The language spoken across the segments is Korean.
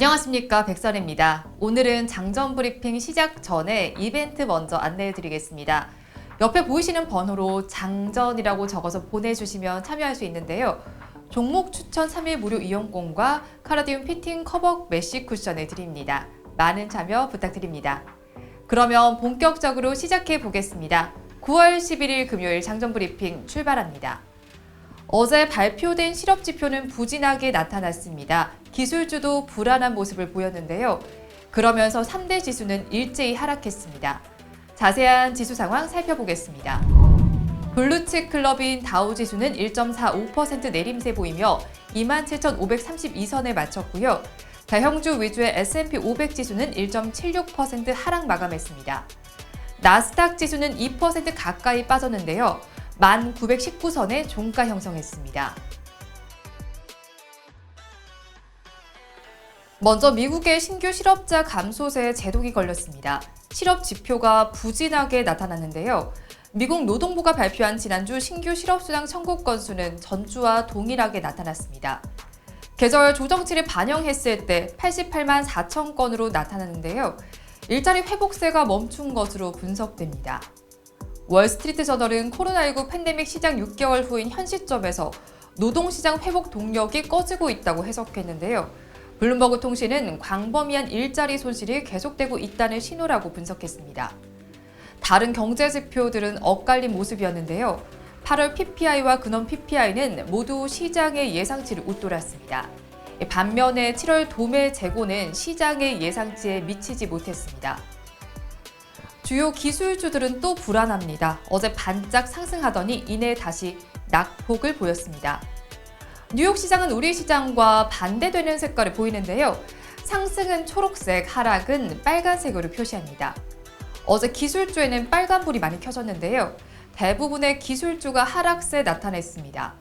안녕하십니까, 백선입니다. 오늘은 장전 브리핑 시작 전에 이벤트 먼저 안내해 드리겠습니다. 옆에 보이시는 번호로 장전이라고 적어서 보내주시면 참여할 수 있는데요. 종목 추천 3일 무료 이용권과 카라디움 피팅 커버 메쉬 쿠션을 드립니다. 많은 참여 부탁드립니다. 그러면 본격적으로 시작해 보겠습니다. 9월 11일 금요일 장전 브리핑 출발합니다. 어제 발표된 실업 지표는 부진하게 나타났습니다. 기술주도 불안한 모습을 보였는데요. 그러면서 3대 지수는 일제히 하락했습니다. 자세한 지수 상황 살펴보겠습니다. 블루칩 클럽인 다우 지수는 1.45% 내림세 보이며 27,532선에 마쳤고요. 대형주 위주의 S&P 500 지수는 1.76% 하락 마감했습니다. 나스닥 지수는 2% 가까이 빠졌는데요. 1919선에 종가 형성했습니다. 먼저 미국의 신규 실업자 감소세에 제동이 걸렸습니다. 실업 지표가 부진하게 나타났는데요. 미국 노동부가 발표한 지난주 신규 실업수당 청구 건수는 전주와 동일하게 나타났습니다. 계절 조정치를 반영했을 때 88만 4천 건으로 나타났는데요. 일자리 회복세가 멈춘 것으로 분석됩니다. 월스트리트 저널은 코로나19 팬데믹 시작 6개월 후인 현 시점에서 노동시장 회복 동력이 꺼지고 있다고 해석했는데요. 블룸버그 통신은 광범위한 일자리 손실이 계속되고 있다는 신호라고 분석했습니다. 다른 경제 지표들은 엇갈린 모습이었는데요. 8월 PPI와 근원 PPI는 모두 시장의 예상치를 웃돌았습니다. 반면에 7월 도매 재고는 시장의 예상치에 미치지 못했습니다. 주요 기술주들은 또 불안합니다. 어제 반짝 상승하더니 이내 다시 낙폭을 보였습니다. 뉴욕 시장은 우리 시장과 반대되는 색깔을 보이는데요. 상승은 초록색, 하락은 빨간색으로 표시합니다. 어제 기술주에는 빨간불이 많이 켜졌는데요. 대부분의 기술주가 하락세 나타냈습니다.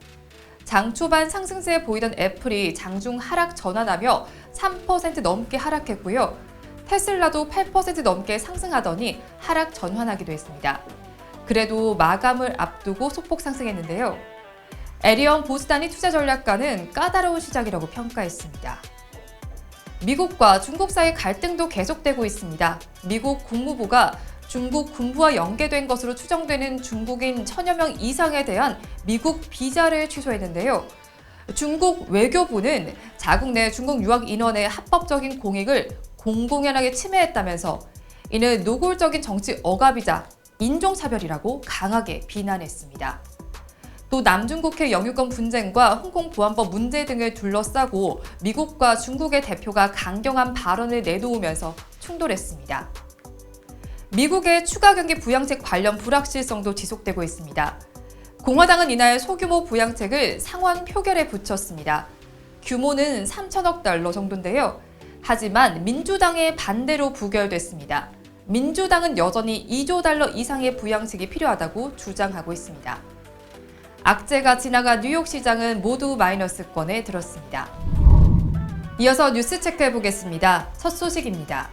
장 초반 상승세에 보이던 애플이 장중 하락 전환하며 3% 넘게 하락했고요. 테슬라도 8% 넘게 상승하더니 하락 전환하기도 했습니다. 그래도 마감을 앞두고 소폭 상승했는데요. 에리언 보스다니 투자전략가는 까다로운 시작이라고 평가했습니다. 미국과 중국 사이 갈등도 계속되고 있습니다. 미국 국무부가 중국 군부와 연계된 것으로 추정되는 중국인 1,000여 명 이상에 대한 미국 비자를 취소했는데요. 중국 외교부는 자국 내 중국 유학 인원의 합법적인 공익을 공공연하게 침해했다면서 이는 노골적인 정치 억압이자 인종차별이라고 강하게 비난했습니다. 또 남중국해 영유권 분쟁과 홍콩 보안법 문제 등을 둘러싸고 미국과 중국의 대표가 강경한 발언을 내놓으면서 충돌했습니다. 미국의 추가 경기 부양책 관련 불확실성도 지속되고 있습니다. 공화당은 이날 소규모 부양책을 상원 표결에 붙였습니다. 규모는 3천억 달러 정도인데요. 하지만 민주당의 반대로 부결됐습니다. 민주당은 여전히 2조 달러 이상의 부양책이 필요하다고 주장하고 있습니다. 악재가 지나가 뉴욕 시장은 모두 마이너스권에 들었습니다. 이어서 뉴스 체크해 보겠습니다. 첫 소식입니다.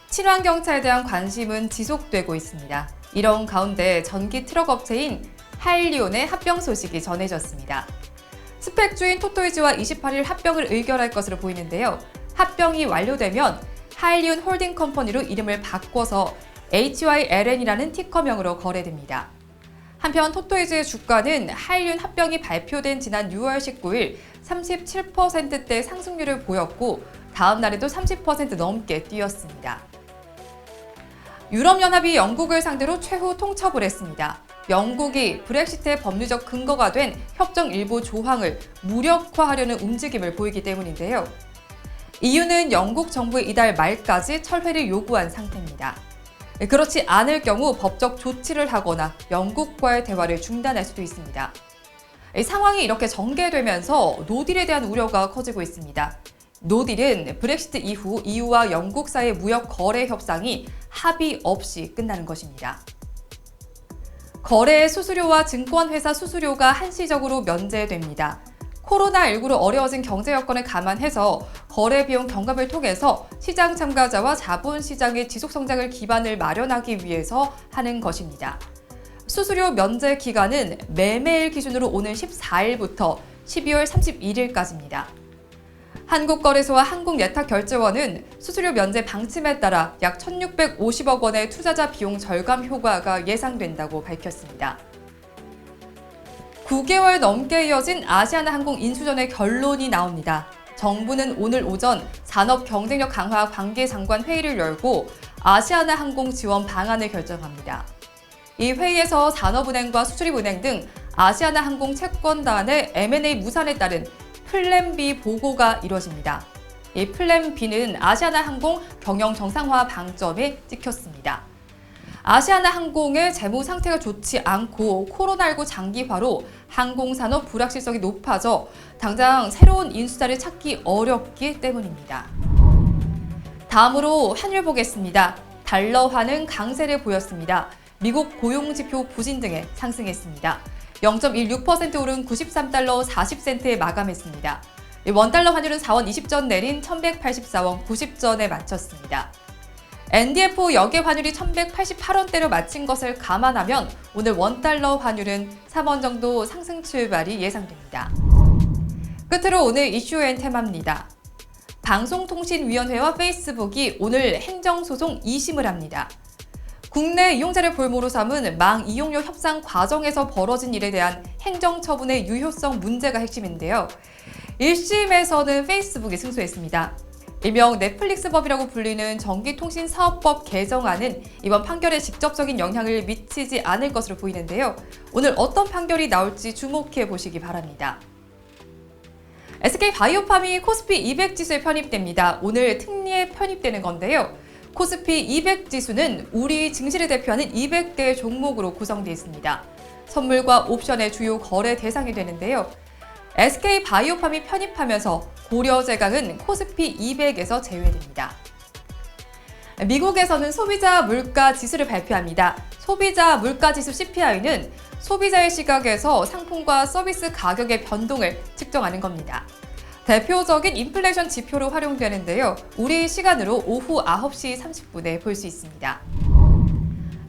친환경차에 대한 관심은 지속되고 있습니다. 이런 가운데 전기 트럭 업체인 하일리온의 합병 소식이 전해졌습니다. 스펙주인 토토이즈와 28일 합병을 의결할 것으로 보이는데요. 합병이 완료되면 하일리온 홀딩 컴퍼니로 이름을 바꿔서 HYLN이라는 티커명으로 거래됩니다. 한편 토토이즈의 주가는 하일리온 합병이 발표된 지난 6월 19일 37%대 상승률을 보였고 다음 날에도 30% 넘게 뛰었습니다. 유럽연합이 영국을 상대로 최후 통첩을 했습니다. 영국이 브렉시트의 법률적 근거가 된 협정 일부 조항을 무력화하려는 움직임을 보이기 때문인데요. 이유는 영국 정부의 이달 말까지 철회를 요구한 상태입니다. 그렇지 않을 경우 법적 조치를 하거나 영국과의 대화를 중단할 수도 있습니다. 상황이 이렇게 전개되면서 노딜에 대한 우려가 커지고 있습니다. 노딜은 브렉시트 이후 EU와 영국 사이의 무역 거래 협상이 합의 없이 끝나는 것입니다. 거래 수수료와 증권회사 수수료가 한시적으로 면제됩니다. 코로나19로 어려워진 경제 여건을 감안해서 거래 비용 경감을 통해서 시장 참가자와 자본시장의 지속성장을 기반을 마련하기 위해서 하는 것입니다. 수수료 면제 기간은 매매일 기준으로 오는 14일부터 12월 31일까지입니다. 한국거래소와 한국예탁결제원은 수수료 면제 방침에 따라 약 1,650억 원의 투자자 비용 절감 효과가 예상된다고 밝혔습니다. 9개월 넘게 이어진 아시아나항공 인수전의 결론이 나옵니다. 정부는 오늘 오전 산업 경쟁력 강화 관계장관 회의를 열고 아시아나항공 지원 방안을 결정합니다. 이 회의에서 산업은행과 수출입은행 등 아시아나항공 채권단의 M&A 무산에 따른 플랜 B 보고가 이루어집니다. 이 플랜 B는 아시아나항공 경영 정상화 방점에 찍혔습니다. 아시아나항공의 재무 상태가 좋지 않고 코로나19 장기화로 항공산업 불확실성이 높아져 당장 새로운 인수자를 찾기 어렵기 때문입니다. 다음으로 환율 보겠습니다. 달러화는 강세를 보였습니다. 미국 고용지표 부진 등에 상승했습니다. 0.16% 오른 93달러 40센트에 마감했습니다. 원달러 환율은 4원 20전 내린 1184원 90전에 마쳤습니다. NDF 역외 환율이 1188원대로 마친 것을 감안하면 오늘 원달러 환율은 3원 정도 상승 출발이 예상됩니다. 끝으로 오늘 이슈엔 테마입니다. 방송통신위원회와 페이스북이 오늘 행정소송 2심을 합니다. 국내 이용자를 볼모로 삼은 망 이용료 협상 과정에서 벌어진 일에 대한 행정처분의 유효성 문제가 핵심인데요. 1심에서는 페이스북이 승소했습니다. 일명 넷플릭스법이라고 불리는 전기통신사업법 개정안은 이번 판결에 직접적인 영향을 미치지 않을 것으로 보이는데요. 오늘 어떤 판결이 나올지 주목해 보시기 바랍니다. SK바이오팜이 코스피 200 지수에 편입됩니다. 오늘 특리에 편입되는 건데요. 코스피 200 지수는 우리 증시를 대표하는 200개 종목으로 구성되어 있습니다. 선물과 옵션의 주요 거래 대상이 되는데요. SK바이오팜이 편입하면서 고려제강은 코스피 200에서 제외됩니다. 미국에서는 소비자 물가 지수를 발표합니다. 소비자 물가 지수 CPI는 소비자의 시각에서 상품과 서비스 가격의 변동을 측정하는 겁니다. 대표적인 인플레이션 지표로 활용되는데요. 우리 시간으로 오후 9시 30분에 볼 수 있습니다.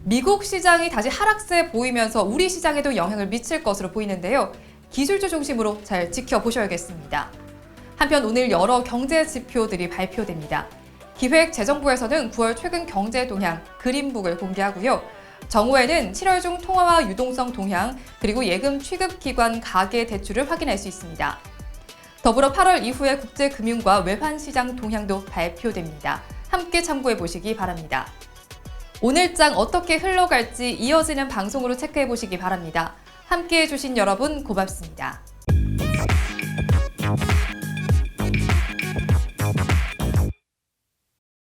미국 시장이 다시 하락세 보이면서 우리 시장에도 영향을 미칠 것으로 보이는데요. 기술주 중심으로 잘 지켜보셔야겠습니다. 한편 오늘 여러 경제 지표들이 발표됩니다. 기획재정부에서는 9월 최근 경제 동향 그린북을 공개하고요. 정오에는 7월 중 통화와 유동성 동향, 그리고 예금 취급기관 가계 대출을 확인할 수 있습니다. 더불어 8월 이후에 국제금융과 외환시장 동향도 발표됩니다. 함께 참고해 보시기 바랍니다. 오늘장 어떻게 흘러갈지 이어지는 방송으로 체크해 보시기 바랍니다. 함께해 주신 여러분 고맙습니다.